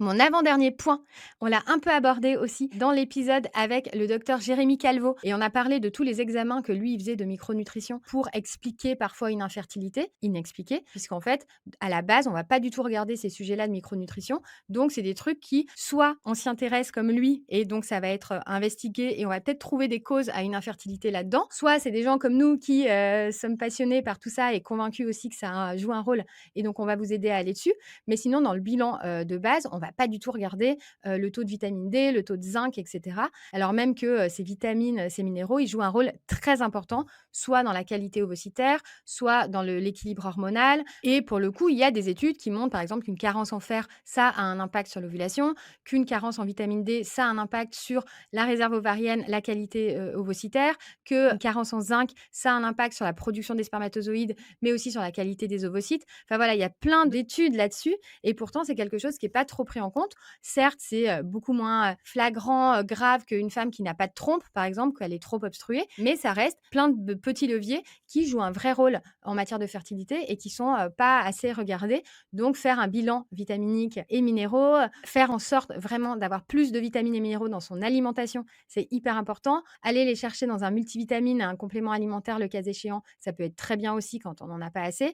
Mon avant-dernier point, on l'a un peu abordé aussi dans l'épisode avec le docteur Jérémy Calvo et on a parlé de tous les examens que lui, il faisait de micronutrition pour expliquer parfois une infertilité inexpliquée, puisqu'en fait, à la base, on va pas du tout regarder ces sujets-là de micronutrition. Donc, c'est des trucs qui, soit on s'y intéresse comme lui et donc ça va être investigué et on va peut-être trouver des causes à une infertilité là-dedans, soit c'est des gens comme nous qui sommes passionnés par tout ça et convaincus aussi que ça joue un rôle et donc on va vous aider à aller dessus. Mais sinon, dans le bilan de base, on va pas du tout regarder le taux de vitamine D, le taux de zinc, etc. Alors même que ces vitamines, ces minéraux, ils jouent un rôle très important, soit dans la qualité ovocitaire, soit dans l'équilibre hormonal. Et pour le coup, il y a des études qui montrent, par exemple, qu'une carence en fer, ça a un impact sur l'ovulation, qu'une carence en vitamine D, ça a un impact sur la réserve ovarienne, la qualité ovocitaire, qu'une carence en zinc, ça a un impact sur la production des spermatozoïdes, mais aussi sur la qualité des ovocytes. Enfin voilà, il y a plein d'études là-dessus et pourtant, c'est quelque chose qui est pas trop pris en compte. Certes, c'est beaucoup moins flagrant, grave qu'une femme qui n'a pas de trompe, par exemple, qu'elle est trop obstruée, mais ça reste plein de petits leviers qui jouent un vrai rôle en matière de fertilité et qui sont pas assez regardés. Donc, faire un bilan vitaminique et minéraux, faire en sorte vraiment d'avoir plus de vitamines et minéraux dans son alimentation, c'est hyper important. Aller les chercher dans un multivitamine, un complément alimentaire, le cas échéant, ça peut être très bien aussi quand on n'en a pas assez.